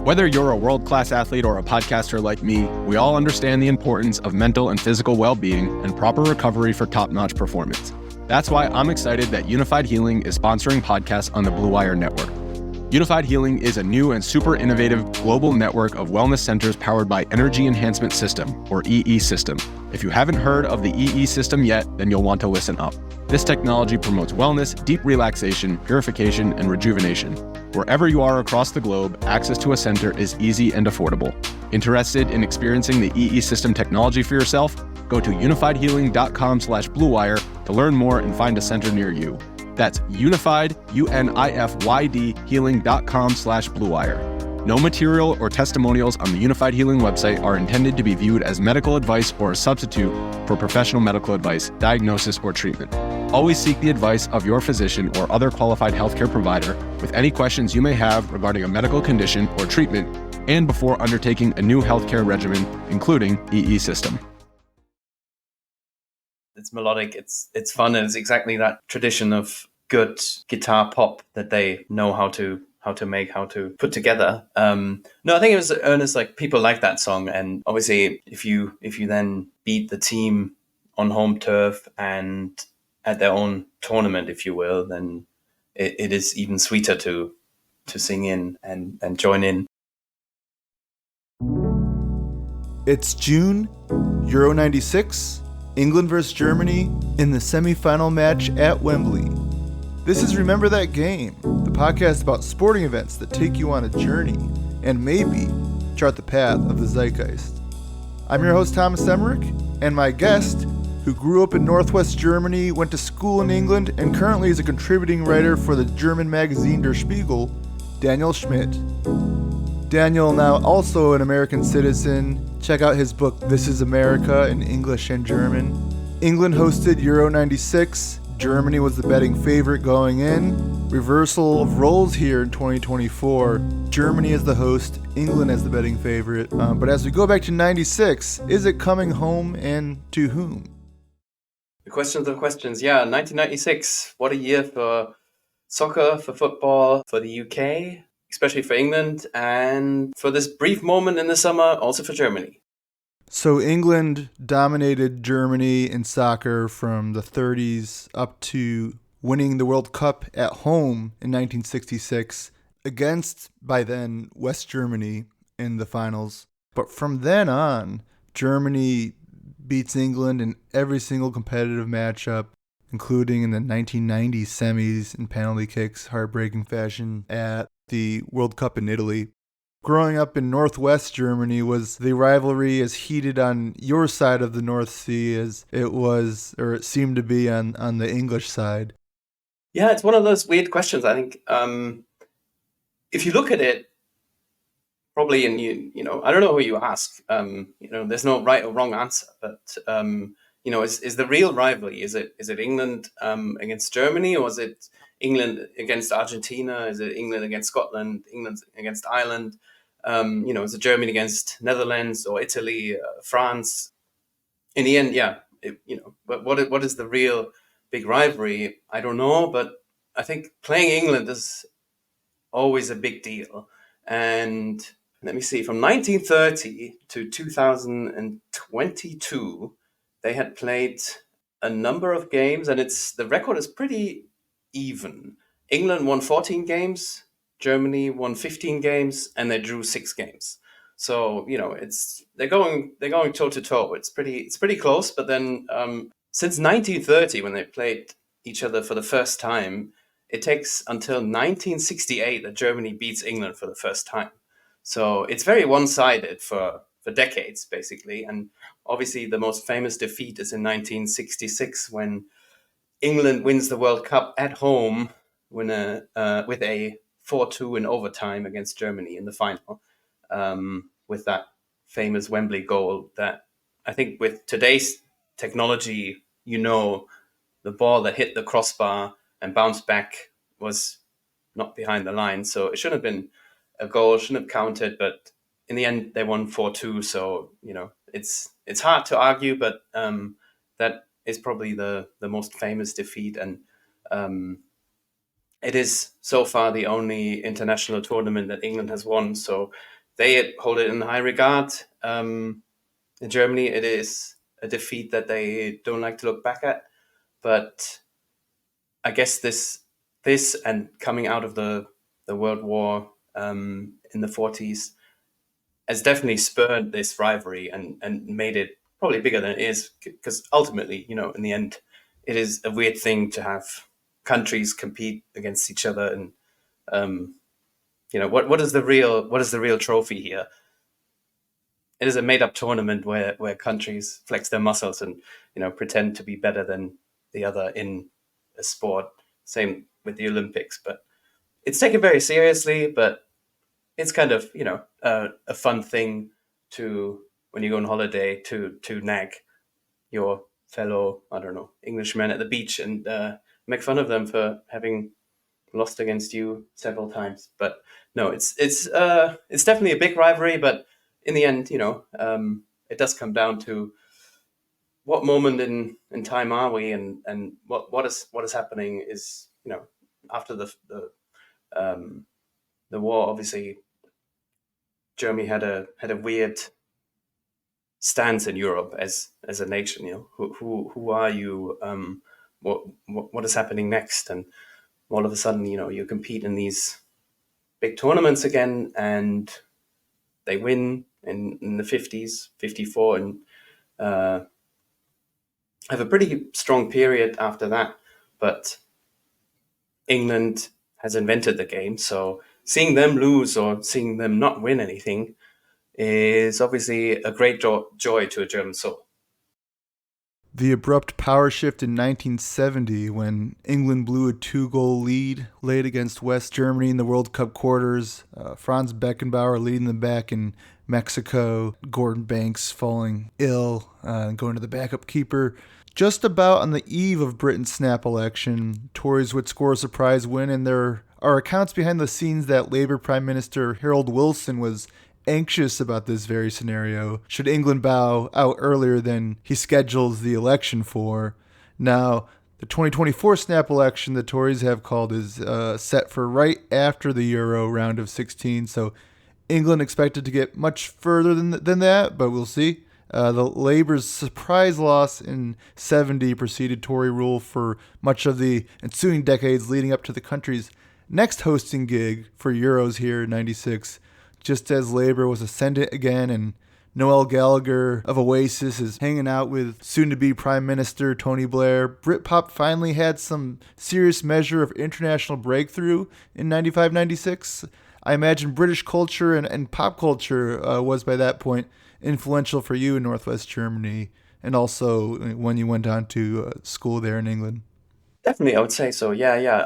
Whether you're a world-class athlete or a podcaster like me, we all understand the importance of mental and physical well-being and proper recovery for top-notch performance. That's why I'm excited that Unified Healing is sponsoring podcasts on the Blue Wire Network. Unified Healing is a new and super innovative global network of wellness centers powered by Energy Enhancement System, or EE System. If you haven't heard of the EE System yet, then you'll want to listen up. This technology promotes wellness, deep relaxation, purification, and rejuvenation. Wherever you are across the globe, access to a center is easy and affordable. Interested in experiencing the EE System technology for yourself? Go to unifiedhealing.com/bluewire to learn more and find a center near you. That's unified, UNIFYD, healing.com/bluewire. No material or testimonials on the Unified Healing website are intended to be viewed as medical advice or a substitute for professional medical advice, diagnosis, or treatment. Always seek the advice of your physician or other qualified healthcare provider with any questions you may have regarding a medical condition or treatment and before undertaking a new healthcare regimen, including EE System. It's melodic, it's fun, and it's exactly that tradition of good guitar pop that they know how to make, how to put together. No, I think it was earnest, like people like that song. And obviously if you then beat the team on home turf and at their own tournament, if you will, then it is even sweeter to sing in and join in. It's June, Euro 96, England versus Germany in the semi-final match at Wembley. This is Remember That Game, the podcast about sporting events that take you on a journey and maybe chart the path of the zeitgeist. I'm your host, Thomas Emerick, and my guest, who grew up in Northwest Germany, went to school in England, and currently is a contributing writer for the German magazine Der Spiegel, Daniel Schmidt. Daniel, now also an American citizen, check out his book This is America in English and German. England hosted Euro 96. Germany was the betting favorite going in. Reversal of roles here in 2024. Germany is the host, England as the betting favorite. But as we go back to 96, is it coming home and to whom? The questions of questions. Yeah, 1996. What a year for soccer, for football, for the UK, especially for England, and for this brief moment in the summer, also for Germany. So England dominated Germany in soccer from the 30s up to winning the World Cup at home in 1966 against, by then, West Germany in the finals. But from then on, Germany beats England in every single competitive matchup, including in the 1990 semis in penalty kicks, heartbreaking fashion at the World Cup in Italy. Growing up in Northwest Germany, was the rivalry as heated on your side of the North Sea as it was, or it seemed to be on the English side? Yeah, it's one of those weird questions. I think if you look at it, probably, and you know, I don't know who you ask. There's no right or wrong answer, but is the real rivalry? Is it England against Germany, or is it England against Argentina? Is it England against Scotland? England against Ireland? Is it Germany against Netherlands or Italy, France? In the end, yeah, but what is the real big rivalry? I don't know, but I think playing England is always a big deal. And let me see, from 1930 to 2022, they had played a number of games, and the record is pretty even. England won 14 games, Germany won 15 games, and they drew 6 games. So they're going toe to toe. It's pretty close. But then since 1930, when they played each other for the first time, it takes until 1968 that Germany beats England for the first time. So it's very one-sided for decades, basically. And obviously the most famous defeat is in 1966 when England wins the World Cup at home with a 4-2 in overtime against Germany in the final, with that famous Wembley goal that I think with today's technology, the ball that hit the crossbar and bounced back was not behind the line. So it shouldn't have been a goal, shouldn't have counted, but in the end they won 4-2. So, it's hard to argue, but that is probably the most famous defeat. And it is so far the only international tournament that England has won. So they hold it in high regard. In Germany, it is a defeat that they don't like to look back at. But I guess this and coming out of the World War in the 40s has definitely spurred this rivalry and made it probably bigger than it is, because ultimately, in the end, it is a weird thing to have countries compete against each other. And what is the real trophy here? It is a made up tournament where countries flex their muscles and pretend to be better than the other in a sport. Same with the Olympics, but it's taken very seriously. But it's kind of a fun thing to, when you go on holiday, to nag your fellow, I don't know, Englishmen at the beach and make fun of them for having lost against you several times. But no, it's definitely a big rivalry. But in the end, it does come down to what moment in time are we, and what is happening is, after the war, obviously Germany had a weird stance in Europe as a nation. Who are you? What is happening next? And all of a sudden, you compete in these big tournaments again, and they win in the 50s, 54, and have a pretty strong period after that. But England has invented the game, so seeing them lose or seeing them not win anything is obviously a great joy to a German soul. The abrupt power shift in 1970 when England blew a 2-goal lead late against West Germany in the World Cup quarters, Franz Beckenbauer leading them back in Mexico, Gordon Banks falling ill, going to the backup keeper. Just about on the eve of Britain's snap election, Tories would score a surprise win, and there are accounts behind the scenes that Labour Prime Minister Harold Wilson was anxious about this very scenario should England bow out earlier than he schedules the election for. Now, the 2024 snap election the Tories have called is set for right after the Euro round of 16, so England expected to get much further than that, but we'll see. The Labour's surprise loss in 70 preceded Tory rule for much of the ensuing decades leading up to the country's next hosting gig for Euros here in 96. Just as Labour was ascendant again and Noel Gallagher of Oasis is hanging out with soon-to-be Prime Minister Tony Blair, Britpop finally had some serious measure of international breakthrough in 95-96. I imagine British culture and pop culture was by that point influential for you in Northwest Germany, and also when you went on to school there in England. Definitely, I would say so. Yeah.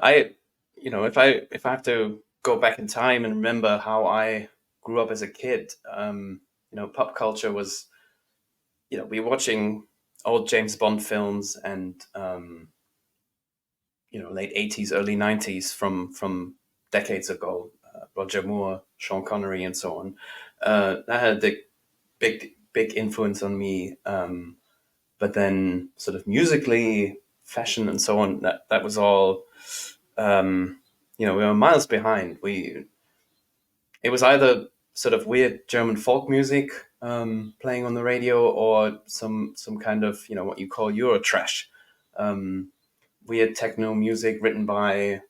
If I have to go back in time and remember how I grew up as a kid, pop culture was, we were watching old James Bond films and, late 80s, early 90s from decades ago, Roger Moore, Sean Connery, and so on. That had a big influence on me. But then sort of musically, fashion and so on, that was all, we were miles behind. It was either sort of weird German folk music playing on the radio, or some kind of, what you call Eurotrash, weird techno music written by,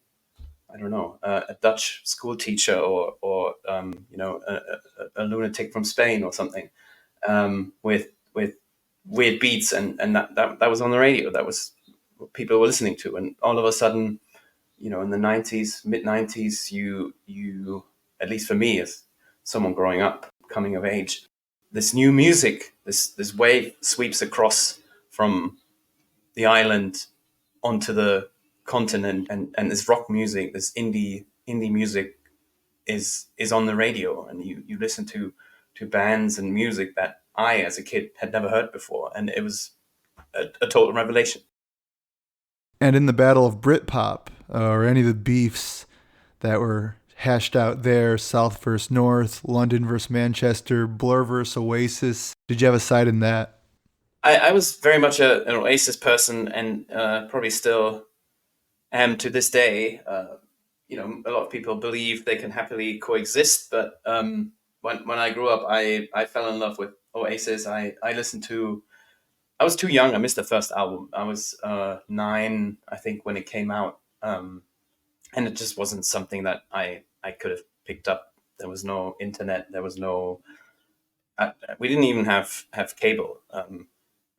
I don't know, a Dutch school teacher or a lunatic from Spain or something, with weird beats, and that was on the radio. That was what people were listening to. And all of a sudden, in the 90s, mid 90s, you, at least for me as someone growing up, coming of age, this new music, this wave sweeps across from the island onto the continent, and this rock music, this indie music is on the radio, and you listen to bands and music that I, as a kid, had never heard before, and it was a total revelation. And in the battle of Britpop, or any of the beefs that were hashed out there, South versus North, London versus Manchester, Blur versus Oasis, did you have a side in that? I was very much an Oasis person, and probably still am to this day. a lot of people believe they can happily coexist. But when I grew up, I fell in love with Oasis. I listened to. I was too young. I missed the first album. I was 9, I think, when it came out, and it just wasn't something that I could have picked up. There was no internet. There was no. We didn't even have cable.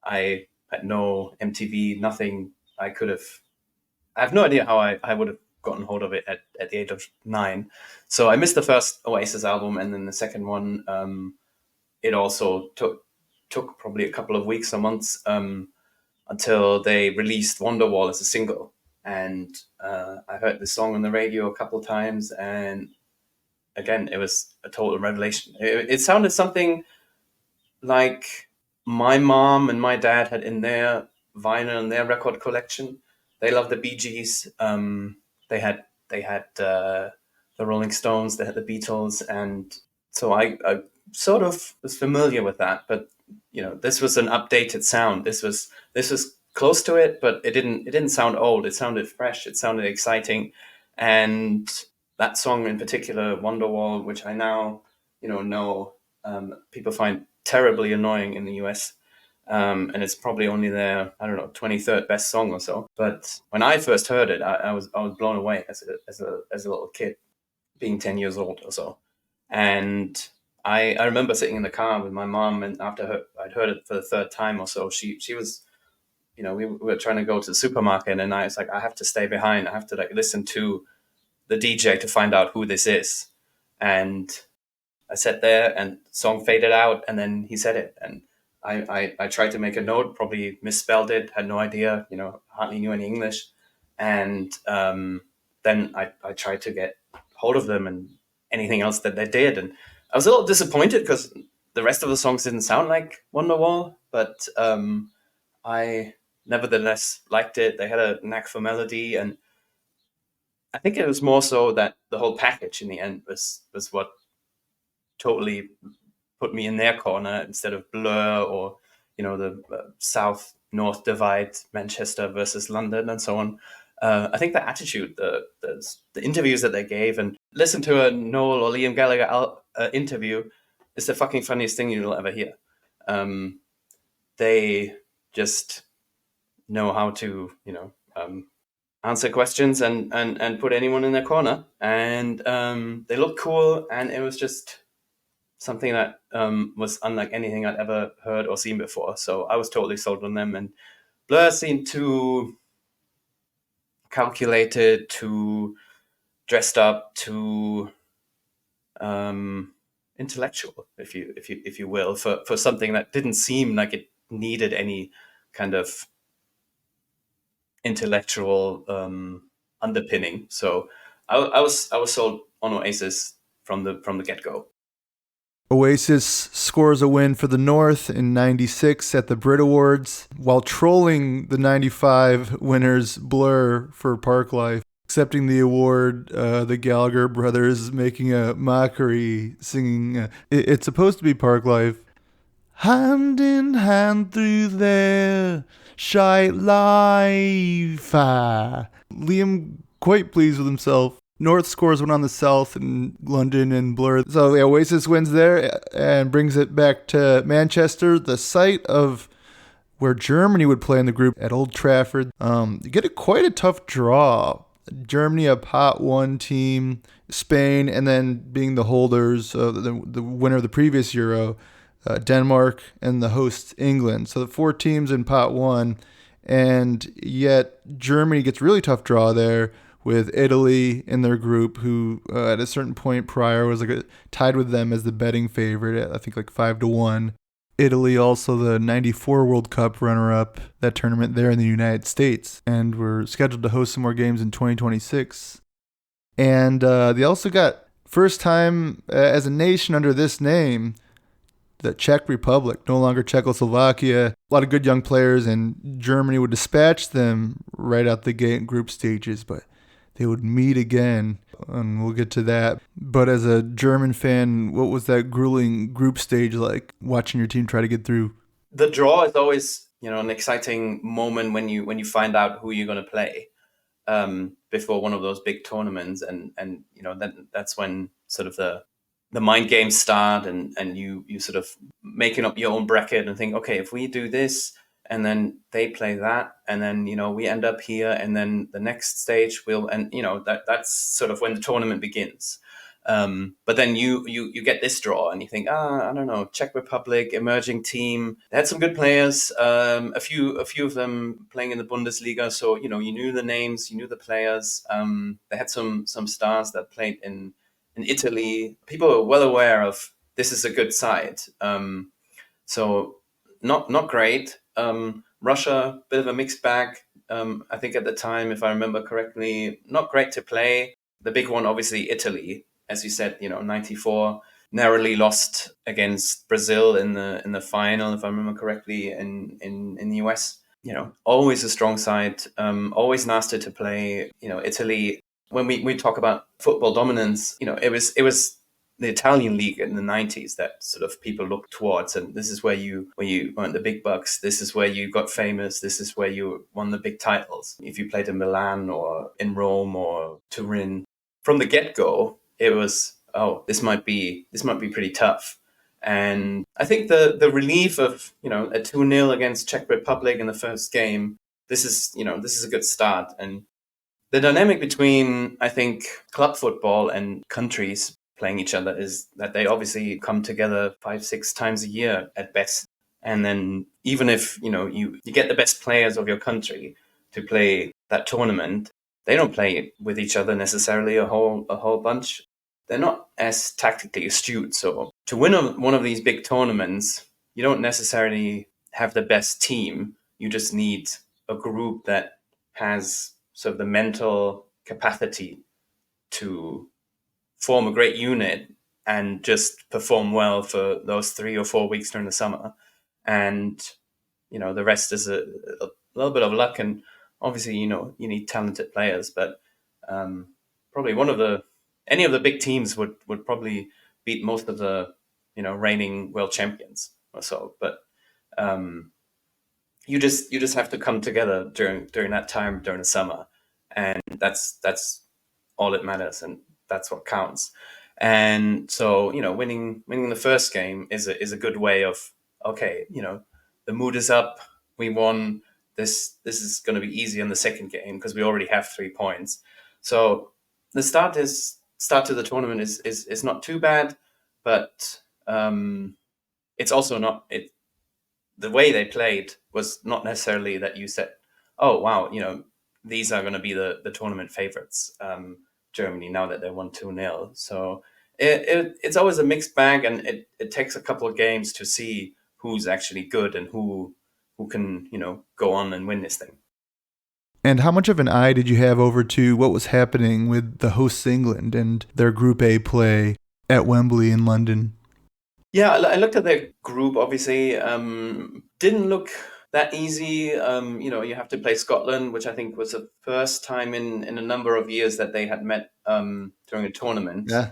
I had no MTV. Nothing. I could have. I have no idea how I would have gotten hold of it at the age of 9. So I missed the first Oasis album, and then the second one. It also took probably a couple of weeks or months until they released Wonderwall as a single. And I heard the song on the radio a couple of times, and again, it was a total revelation. It sounded something like my mom and my dad had in their vinyl and their record collection. They loved the Bee Gees. They had the Rolling Stones. They had the Beatles, and so I sort of was familiar with that. But this was an updated sound. This was close to it, but it didn't sound old. It sounded fresh. It sounded exciting, and that song in particular, Wonderwall, which I now know people find terribly annoying in the US. And it's probably only their, I don't know, 23rd best song or so. But when I first heard it, I was blown away as a little kid, being 10 years old or so. And I remember sitting in the car with my mom, and after I'd heard it for the third time or so, she was, we were trying to go to the supermarket, and I was like, I have to stay behind. I have to listen to the DJ to find out who this is. And I sat there, and the song faded out, and then he said it, and I tried to make a note, probably misspelled it, had no idea, hardly knew any English. And then I tried to get hold of them and anything else that they did. And I was a little disappointed because the rest of the songs didn't sound like Wonderwall, but I nevertheless liked it. They had a knack for melody, and I think it was more so that the whole package in the end was what totally put me in their corner instead of Blur or the south-north divide, Manchester versus London and so on. I think the attitude, the interviews that they gave, and listen to a Noel or Liam Gallagher interview is the fucking funniest thing you'll ever hear. They just know how to answer questions and put anyone in their corner, and they look cool, and it was just something that was unlike anything I'd ever heard or seen before. So I was totally sold on them. And Blur seemed too calculated, too dressed up, too intellectual, if you will, for something that didn't seem like it needed any kind of intellectual underpinning. So I was sold on Oasis from the get-go. Oasis scores a win for the North in 96 at the Brit Awards, while trolling the 95 winners Blur for Parklife. Accepting the award, the Gallagher brothers making a mockery, singing, it's supposed to be Parklife. Hand in hand through their shite life. Liam quite pleased with himself. North scores one on the South in London and Blur. So yeah, Oasis wins there and brings it back to Manchester, the site of where Germany would play in the group at Old Trafford. You get quite a tough draw. Germany, a pot 1 team, Spain, and then being the holders, the winner of the previous Euro, Denmark, and the host England. So the 4 teams in pot 1, and yet Germany gets a really tough draw there with Italy in their group, who at a certain point prior was tied with them as the betting favorite, I think 5-1. Italy, also the 94 World Cup runner-up, that tournament there in the United States, and we're scheduled to host some more games in 2026. And they also got first time as a nation under this name, the Czech Republic, no longer Czechoslovakia. A lot of good young players, and Germany would dispatch them right out the gate in group stages, but they would meet again, and we'll get to that. But as a German fan, what was that grueling group stage like, watching your team try to get through? The draw is always, an exciting moment when you find out who you're going to play. before one of those big tournaments, and then that's when sort of the mind games start, and you sort of making up your own bracket and think, okay, if we do this and then they play that, and then we end up here, and then the next stage and that's sort of when the tournament begins. But then you get this draw and you think, I don't know, Czech Republic, emerging team. They had some good players, a few of them playing in the Bundesliga. So, you knew the names, you knew the players. They had some stars that played in Italy. People were well aware of this is a good side. So not great. Russia, bit of a mixed bag. I think at the time, if I remember correctly, not great to play. The big one, obviously, Italy. As you said, 94 narrowly lost against Brazil in the final, if I remember correctly, in the US. Always a strong side, always nasty to play. Italy. When we talk about football dominance, it was the Italian league in the 90s that sort of people looked towards, and this is where you earned the big bucks. This is where you got famous. This is where you won the big titles. If you played in Milan or in Rome or Turin, from the get-go, it was, this might be pretty tough. And I think the relief of a 2-0 against Czech Republic in the first game, this is a good start. And the dynamic between, I think, club football and countries playing each other is that they obviously come together 5-6 times a year at best. And then even if you get the best players of your country to play that tournament, they don't play with each other necessarily a whole bunch. They're not as tactically astute. So to win one of these big tournaments, you don't necessarily have the best team. You just need a group that has sort of the mental capacity to form a great unit and just perform well for those 3 or 4 weeks during the summer. And, the rest is a little bit of luck. And obviously, you need talented players, but probably any of the big teams would probably beat most of the, reigning world champions or so. But you just have to come together during that time, during the summer. And that's all that matters. And that's what counts. And so, winning the first game is a good way of, okay, the mood is up. We won. This is going to be easy in the second game because we already have 3 points. So the start to the tournament is not too bad, but it's also not it. The way they played was not necessarily that you said, oh wow, these are going to be the tournament favorites. Germany, now that they won 2-0. So it's always a mixed bag, and it takes a couple of games to see who's actually good and who can, go on and win this thing. And how much of an eye did you have over to what was happening with the hosts England and their Group A play at Wembley in London? Yeah, I looked at their group, obviously. Didn't look that easy. You have to play Scotland, which I think was the first time in a number of years that they had met during a tournament. Yeah.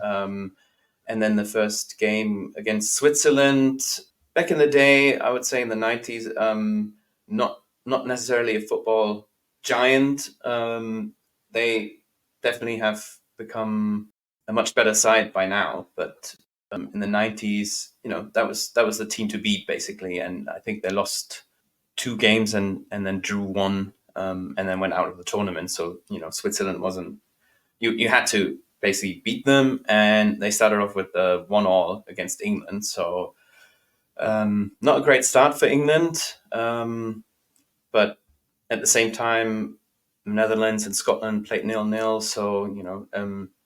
And then the first game against Switzerland. Back in the day, I would say in the 90s, not necessarily a football giant. They definitely have become a much better side by now. But in the 90s, that was the team to beat, basically. And I think they lost 2 games and then drew 1 and then went out of the tournament. So, Switzerland wasn't... You had to basically beat them, and they started off with 1-1 against England. So not a great start for England. But at the same time, Netherlands and Scotland played 0-0. So,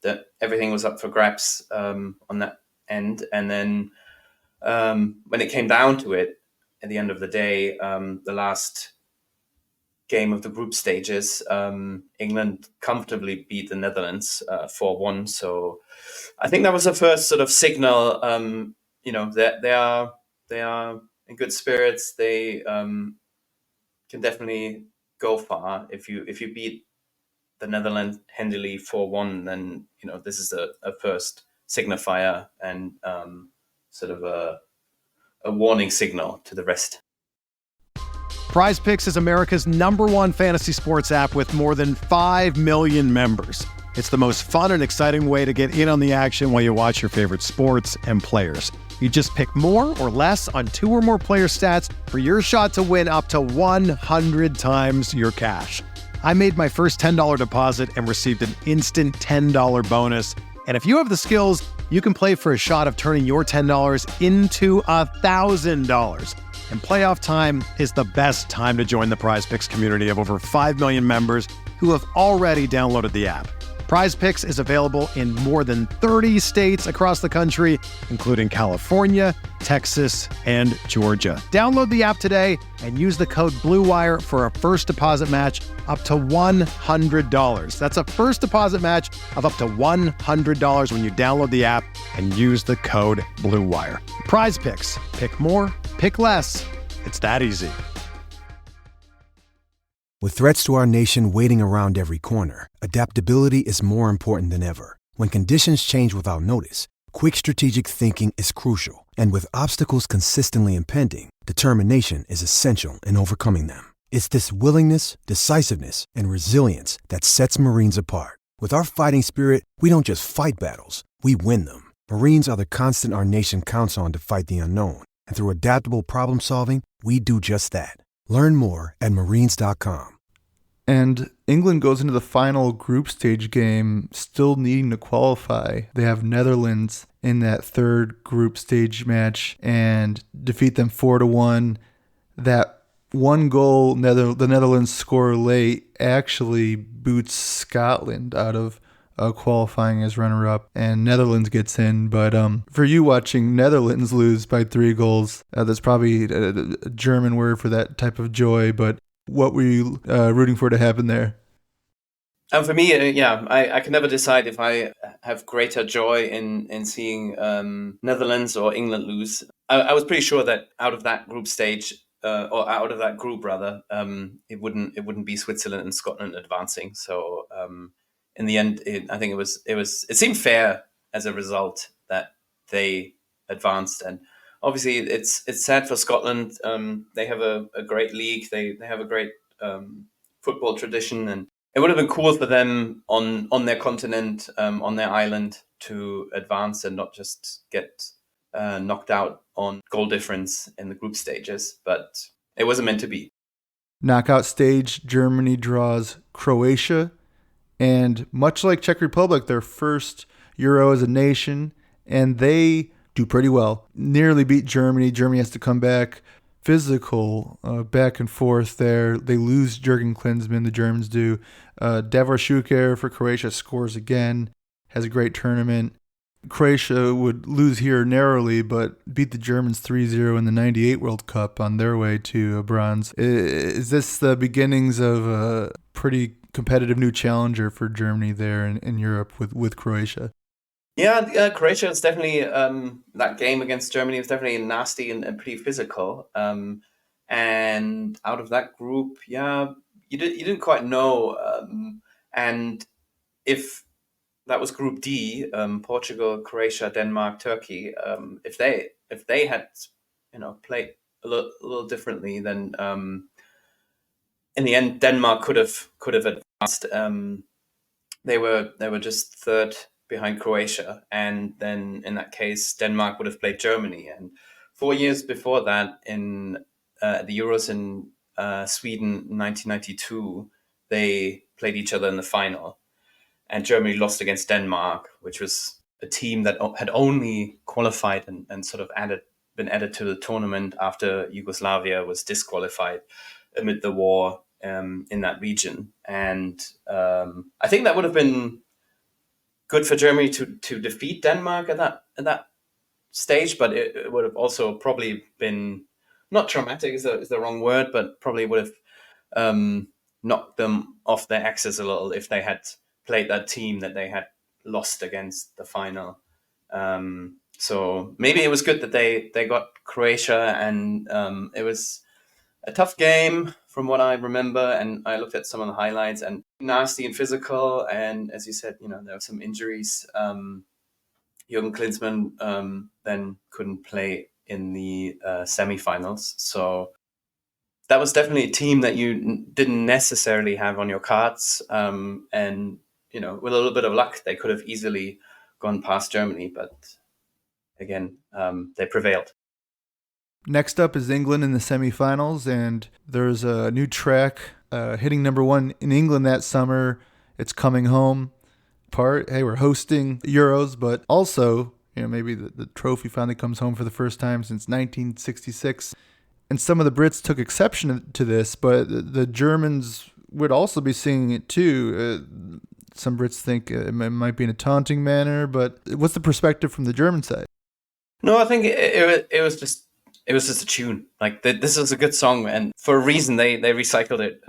that everything was up for grabs on that end. And then when it came down to it, at the end of the day, the last game of the group stages, England comfortably beat the Netherlands 4-1. So I think that was the first sort of signal, that they are in good spirits. They can definitely go far. If you beat the Netherlands handily 4-1, then this is a first signifier and sort of a warning signal to the rest. PrizePicks is America's #1 fantasy sports app with more than 5 million members. It's the most fun and exciting way to get in on the action while you watch your favorite sports and players. You just pick more or less on 2 or more player stats for your shot to win up to 100 times your cash. I made my first $10 deposit and received an instant $10 bonus. And if you have the skills, you can play for a shot of turning your $10 into $1,000. And playoff time is the best time to join the PrizePicks community of over 5 million members who have already downloaded the app. PrizePicks is available in more than 30 states across the country, including California, Texas, and Georgia. Download the app today and use the code BLUEWIRE for a first deposit match up to $100. That's a first deposit match of up to $100 when you download the app and use the code BLUEWIRE. PrizePicks. Pick more, pick less. It's that easy. With threats to our nation waiting around every corner, adaptability is more important than ever. When conditions change without notice, quick strategic thinking is crucial. And with obstacles consistently impending, determination is essential in overcoming them. It's this willingness, decisiveness, and resilience that sets Marines apart. With our fighting spirit, we don't just fight battles, we win them. Marines are the constant our nation counts on to fight the unknown. And through adaptable problem solving, we do just that. Learn more at marines.com. And England goes into the final group stage game still needing to qualify. They have Netherlands in that third group stage match and defeat them 4-1. That one goal the Netherlands score late actually boots Scotland out of qualifying as runner-up, and Netherlands gets in. But for you watching Netherlands lose by 3 goals, that's probably a German word for that type of joy, but what were you rooting for to happen there? For me, I can never decide if I have greater joy in seeing Netherlands or England lose. I was pretty sure that out of that group stage, or out of that group rather, it wouldn't be Switzerland and Scotland advancing. So in the end, I think it seemed fair as a result that they advanced. And obviously, it's sad for Scotland. They have a great league. They have a great football tradition, and it would have been cool for them on their continent, on their island, to advance and not just get knocked out on goal difference in the group stages. But it wasn't meant to be. Knockout stage, Germany draws Croatia, and much like Czech Republic, their first Euro as a nation, and they do pretty well. Nearly beat Germany. Germany has to come back. Physical, back and forth there. They lose Jurgen Klinsmann, the Germans do. Davor Šuker for Croatia scores again, has a great tournament. Croatia would lose here narrowly, but beat the Germans 3-0 in the 98 World Cup on their way to bronze. Is this the beginnings of a pretty competitive new challenger for Germany there in Europe with Croatia? Yeah, Croatia is definitely, that game against Germany was definitely nasty and pretty physical. And out of that group, you didn't quite know. And if that was Group D, Portugal, Croatia, Denmark, Turkey, if they had played a little differently, then in the end Denmark could have advanced. They were just third behind Croatia, and then in that case Denmark would have played Germany. And 4 years before that, in the Euros in Sweden 1992, they played each other in the final, and Germany lost against Denmark, which was a team that had only qualified and sort of been added to the tournament after Yugoslavia was disqualified amid the war in that region. And I think that would have been good for Germany to defeat Denmark at that stage, but it would have also probably been, not traumatic is the wrong word, but probably would have knocked them off their axis a little if they had played that team that they had lost against the final. So maybe it was good that they got Croatia, and it was a tough game from what I remember, and I looked at some of the highlights, and nasty and physical, and as you said, there were some injuries. Jurgen Klinsmann then couldn't play in the semifinals, so that was definitely a team that you didn't necessarily have on your cards. And, with a little bit of luck, they could have easily gone past Germany. But again, they prevailed. Next up is England in the semifinals, and there's a new track hitting number one in England that summer. It's Coming Home. Hey, we're hosting Euros, but also, maybe the trophy finally comes home for the first time since 1966. And some of the Brits took exception to this, but the Germans would also be singing it too. Some Brits think it might be in a taunting manner, but what's the perspective from the German side? No, I think it was just a tune. Like this was a good song, and for a reason they recycled it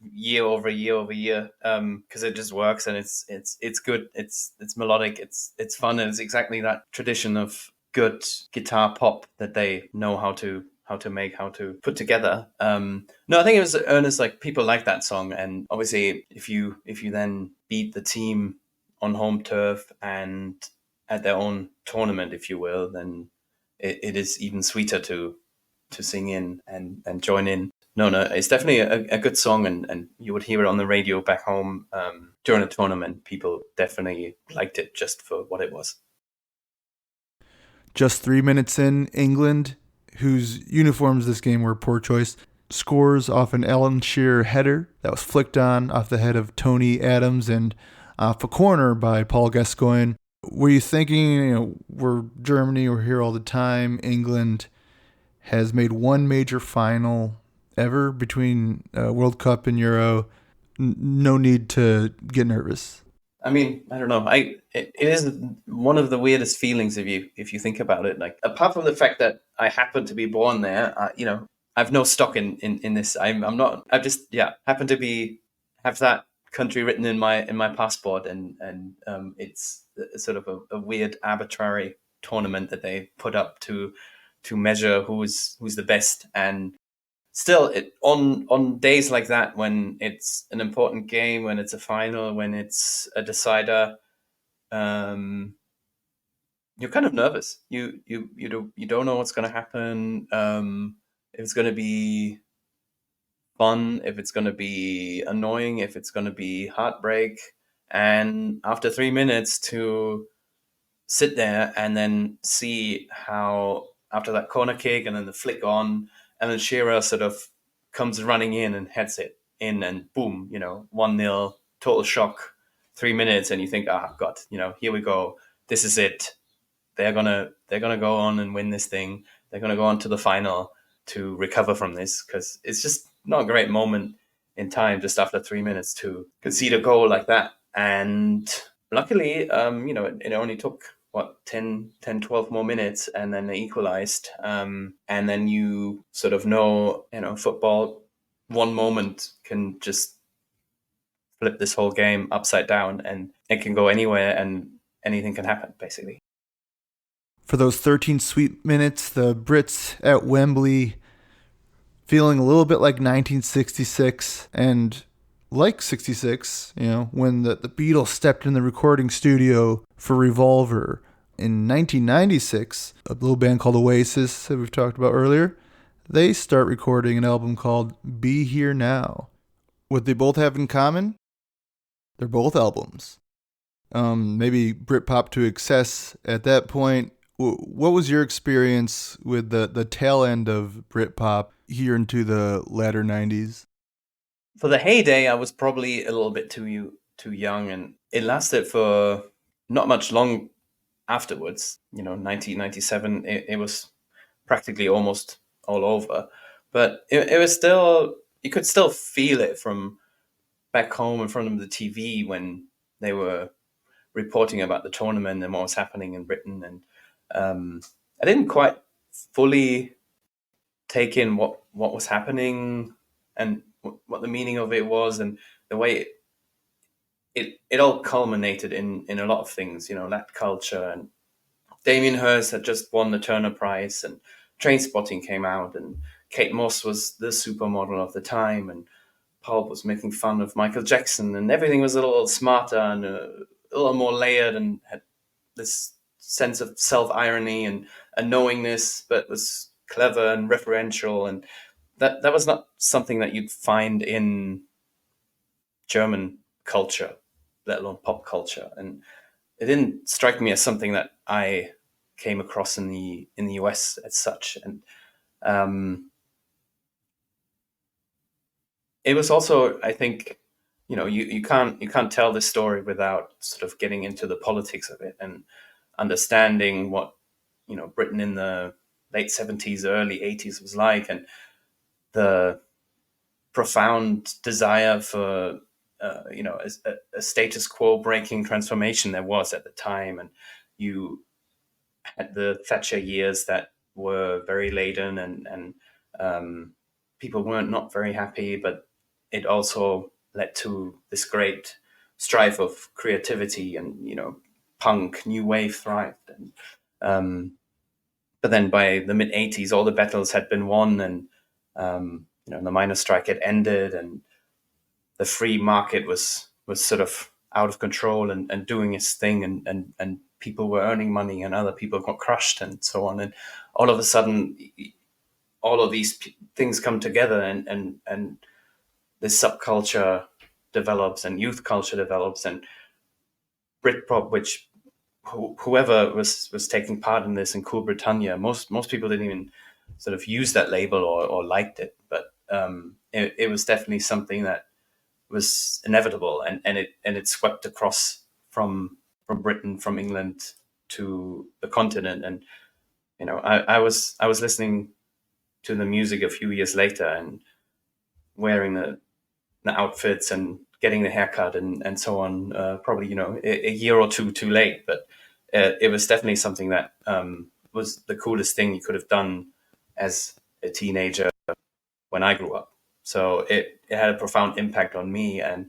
year over year over year because it just works, and it's good. It's melodic. It's fun, and it's exactly that tradition of good guitar pop that they know how to make, how to put together. No, I think it was earnest. Like people like that song, and obviously if you then beat the team on home turf and at their own tournament, if you will, then it is even sweeter to sing in and join in. No, it's definitely a good song, and you would hear it on the radio back home during a tournament. People definitely liked it just for what it was. Just 3 minutes in, England, whose uniforms this game were a poor choice, scores off an Alan Shearer header that was flicked on off the head of Tony Adams and off a corner by Paul Gascoigne. Were you thinking, we're Germany, we're here all the time, England has made one major final ever between World Cup and Euro, no need to get nervous? I mean, I don't know. It is one of the weirdest feelings if you think about it. Like, apart from the fact that I happen to be born there, I've no stock in this. I'm not. I just happen to have that country written in my passport, and it's sort of a weird arbitrary tournament that they put up to measure who's the best. And still, on days like that, when it's an important game, when it's a final, when it's a decider, you're kind of nervous. You don't know what's going to happen. If it's going to be fun, if it's going to be annoying, if it's going to be heartbreak. And after 3 minutes, to sit there and then see how after that corner kick and then the flick on, and then Shearer sort of comes running in and heads it in, and boom, 1-0, total shock, 3 minutes, and you think, God, here we go. This is it. They're gonna go on and win this thing. They're gonna go on to the final to recover from this, because it's just not a great moment in time just after 3 minutes to concede a goal like that. And luckily, it only took 10, 12 more minutes, and then they equalized. And then you sort of know, football, one moment can just flip this whole game upside down, and it can go anywhere and anything can happen, basically. For those 13 sweet minutes, the Brits at Wembley feeling a little bit like 1966 and like 66, when the Beatles stepped in the recording studio for Revolver. In 1996, a little band called Oasis that we've talked about earlier, they start recording an album called Be Here Now. What they both have in common? They're both albums. Maybe Britpop to excess at that point. What was your experience with the tail end of Britpop here into the latter 90s? For the heyday, I was probably a little bit too young, and it lasted for not much long afterwards. 1997, it was practically almost all over. But it was still, you could still feel it from back home in front of the TV when they were reporting about the tournament and what was happening in Britain. And I didn't quite fully take in what was happening and what the meaning of it was, and the way it all culminated in a lot of things, that culture. And Damien Hirst had just won the Turner Prize, and Trainspotting came out, and Kate Moss was the supermodel of the time, and Pulp was making fun of Michael Jackson, and everything was a little smarter and a little more layered, and had this sense of self-irony and a knowingness, but was clever and referential. And that was not something that you'd find in German culture, let alone pop culture, and it didn't strike me as something that I came across in the US as such. And it was also, I think, you can't tell this story without sort of getting into the politics of it and understanding what Britain in the late 70s, early 80s was like, and the profound desire for a status quo breaking transformation there was at the time. And you had the Thatcher years that were very laden, and people weren't not very happy, but it also led to this great strife of creativity, and punk, new wave thrived. And but then by the mid 80s, all the battles had been won, and the miners' strike had ended, and the free market was sort of out of control and doing its thing, and people were earning money, and other people got crushed, and so on. And all of a sudden, all of these things come together, and this subculture develops, and youth culture develops, and Britpop, which whoever was taking part in this in Cool Britannia, most people didn't even sort of use that label or liked it, but it was definitely something that was inevitable, and it swept across from Britain, from England to the continent. And I was listening to the music a few years later and wearing the outfits and getting the haircut and so on, probably a year or two too late, but it was definitely something that was the coolest thing you could have done as a teenager when I grew up. So it had a profound impact on me, and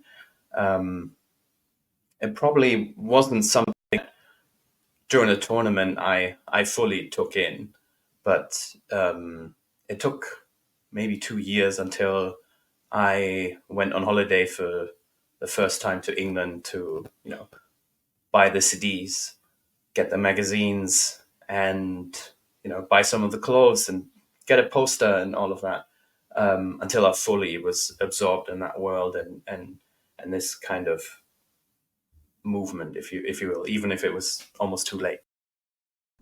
it probably wasn't something during the tournament I fully took in, but it took maybe 2 years until I went on holiday for the first time to England to buy the CDs, get the magazines, and buy some of the clothes and get a poster and all of that, until I fully was absorbed in that world and this kind of movement, if you will, even if it was almost too late.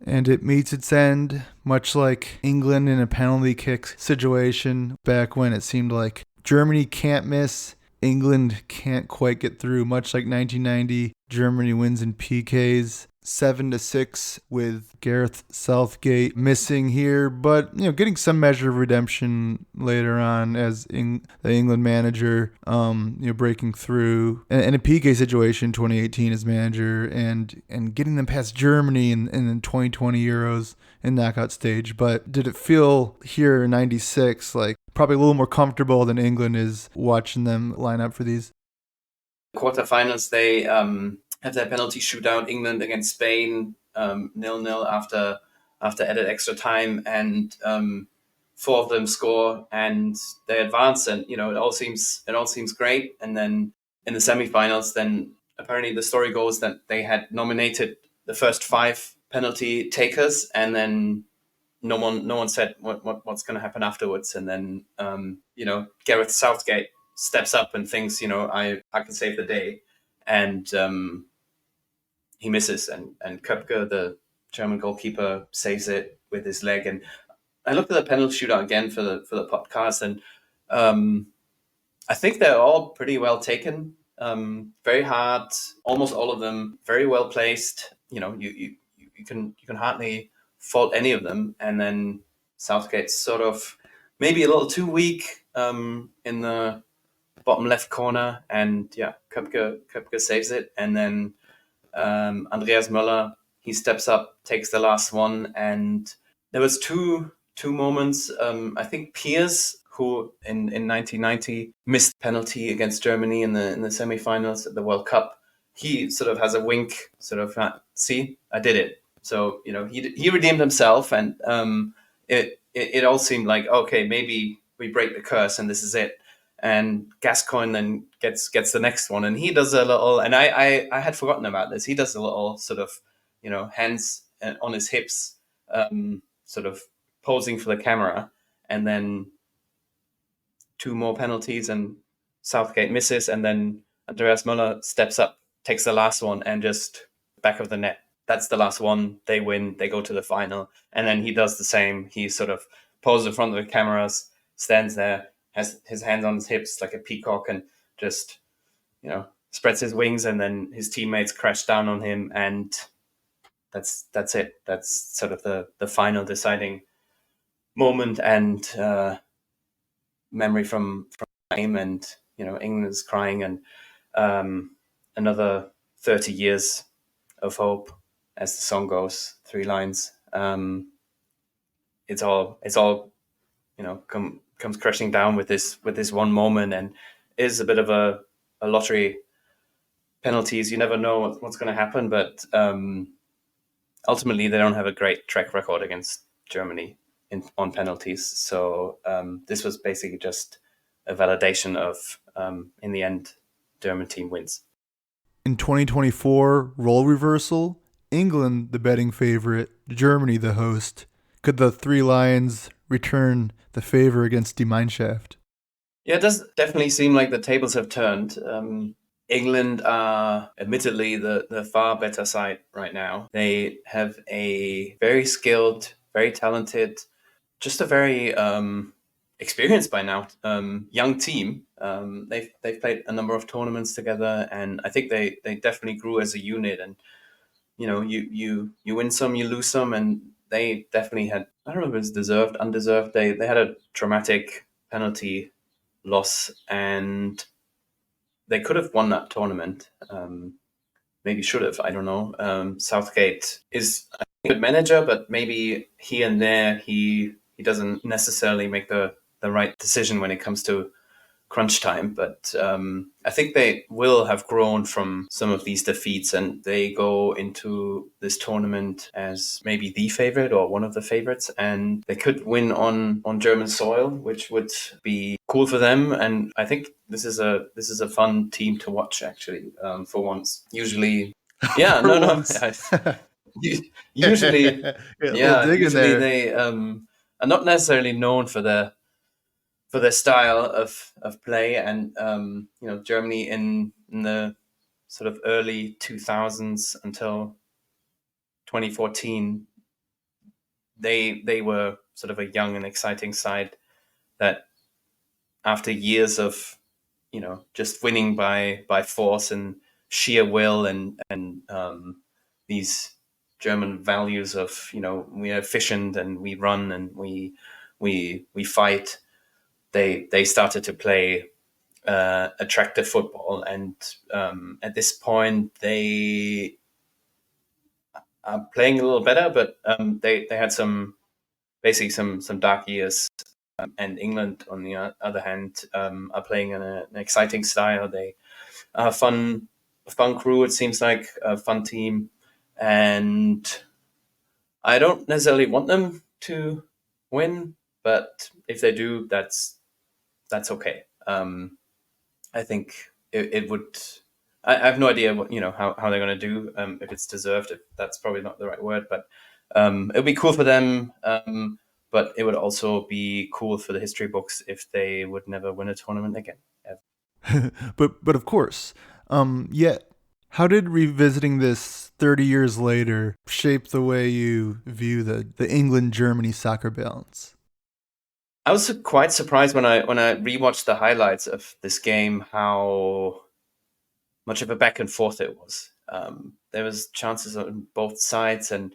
And it meets its end, much like England in a penalty kick situation back when it seemed like Germany can't miss, England can't quite get through, much like 1990. Germany wins in PKs 7-6 with Gareth Southgate missing here, but getting some measure of redemption later on as the England manager, breaking through, and a PK situation 2018 as manager, and getting them past Germany in the 2020 Euros in knockout stage. But did it feel here in 96 like probably a little more comfortable than England is watching them line up for these? Quarterfinals, they have their penalty shootout, England against Spain, 0-0 after added extra time, and 4 of them score and they advance, and it all seems great. And then in the semifinals, then apparently the story goes that they had nominated the first 5 penalty takers, and then no one said what's going to happen afterwards. And then Gareth Southgate steps up and thinks, I can save the day, and he misses, and Köpke, the German goalkeeper, saves it with his leg. And I looked at the penalty shootout again for the podcast, and I think they're all pretty well taken, very hard, almost all of them very well placed. You can hardly fault any of them. And then Southgate's sort of maybe a little too weak in the bottom left corner, and Köpke saves it. And then Andreas Möller, he steps up, takes the last one, and there was two moments. I think Piers, who in 1990 missed penalty against Germany in the semifinals at the World Cup, he sort of has a wink, sort of, see, I did it. So he redeemed himself, and it all seemed like, okay, maybe we break the curse and this is it. And Gascoigne then gets the next one, and he does a little, and I had forgotten about this. He does a little sort of, hands on his hips, sort of posing for the camera, and then 2 more penalties and Southgate misses, and then Andreas Müller steps up, takes the last one, and just back of the net. That's the last one. They win. They go to the final. And then he does the same. He sort of poses in front of the cameras, stands there, has his hands on his hips like a peacock, and just, spreads his wings. And then his teammates crash down on him, and that's it. That's sort of the final deciding moment and memory from the game. And England is crying, and another 30 years of hope, as the song goes, 3 lines. It's all comes crashing down with this one moment, and is a bit of a lottery. Penalties, you never know what's going to happen, but ultimately they don't have a great track record against Germany on penalties. So this was basically just a validation of, in the end, German team wins. In 2024, role reversal, England the betting favorite, Germany the host. Could the 3 Lions return the favor against Die Mannschaft? Yeah, it does definitely seem like the tables have turned. England are admittedly the far better side right now. They have a very skilled, very talented, just a very experienced by now young team. They've played a number of tournaments together, and I think they definitely grew as a unit. And you win some, you lose some, and they definitely had, I don't know if it's deserved, undeserved. They had a traumatic penalty loss, and they could have won that tournament. Maybe should have, I don't know. Southgate is a good manager, but maybe here and there he doesn't necessarily make the right decision when it comes to crunch time. But I think they will have grown from some of these defeats, and they go into this tournament as maybe the favorite or one of the favorites, and they could win on German soil, which would be cool for them. And I think this is a fun team to watch, actually, for once. Usually, yeah, For no, once. usually, Yeah, usually they are not necessarily known for their style of play. And Germany in the sort of early 2000s until 2014, they were sort of a young and exciting side that, after years of just winning by force and sheer will and these German values of we are efficient and we run and we fight, they started to play attractive football. And at this point they are playing a little better, but they had some dark years. And England, on the other hand, are playing in an exciting style. They are a fun crew, it seems like, a fun team. And I don't necessarily want them to win, but if they do, that's okay. I think it would. I have no idea what how they're going to do. If it's deserved, that's probably not the right word, but it would be cool for them. But it would also be cool for the history books if they would never win a tournament again. but of course, yet how did revisiting this 30 years later shape the way you view the England-Germany soccer balance? I was quite surprised when I rewatched the highlights of this game how much of a back and forth it was. There was chances on both sides, and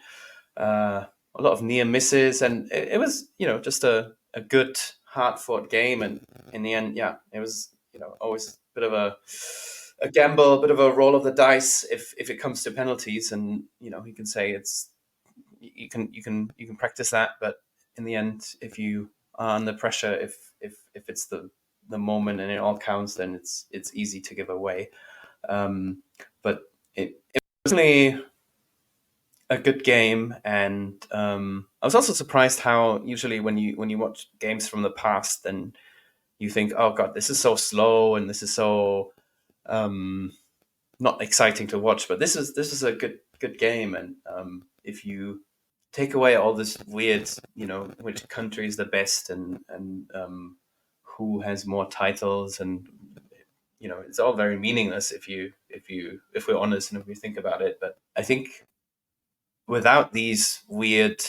a lot of near misses, and it was just a good hard fought game. And in the end, it was always a bit of a gamble, a bit of a roll of the dice if it comes to penalties. And you can say you can practice that, but in the end, if you are under pressure, if it's the moment and it all counts, then it's easy to give away. But it was really a good game. And I was also surprised how usually when you watch games from the past, then you think, oh god, this is so slow and this is so not exciting to watch. But this is a good game. And if you take away all this weird, which country is the best and who has more titles, and it's all very meaningless if we're honest and if we think about it. But I think without these weird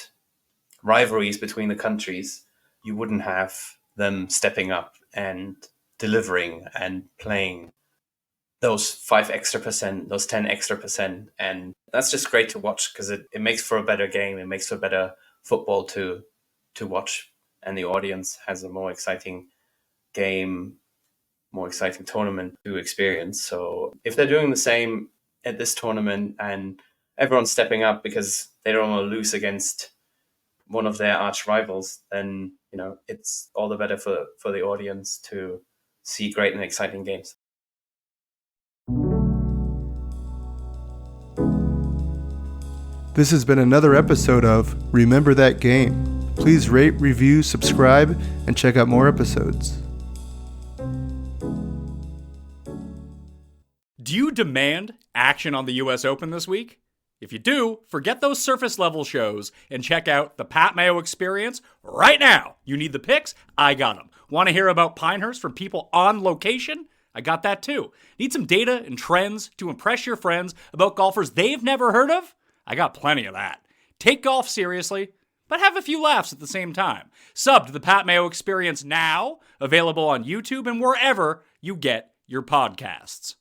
rivalries between the countries, you wouldn't have them stepping up and delivering and playing those 5 extra percent, those 10 extra percent. And that's just great to watch, because it makes for a better game. It makes for better football to watch. And the audience has a more exciting game, more exciting tournament to experience. So if they're doing the same at this tournament and everyone's stepping up because they don't want to lose against one of their arch rivals, then, it's all the better for the audience to see great and exciting games. This has been another episode of Remember That Game. Please rate, review, subscribe, and check out more episodes. Do you demand action on the US Open this week? If you do, forget those surface level shows and check out the Pat Mayo Experience right now. You need the picks? I got them. Want to hear about Pinehurst from people on location? I got that too. Need some data and trends to impress your friends about golfers they've never heard of? I got plenty of that. Take golf seriously, but have a few laughs at the same time. Sub to the Pat Mayo Experience now, available on YouTube and wherever you get your podcasts.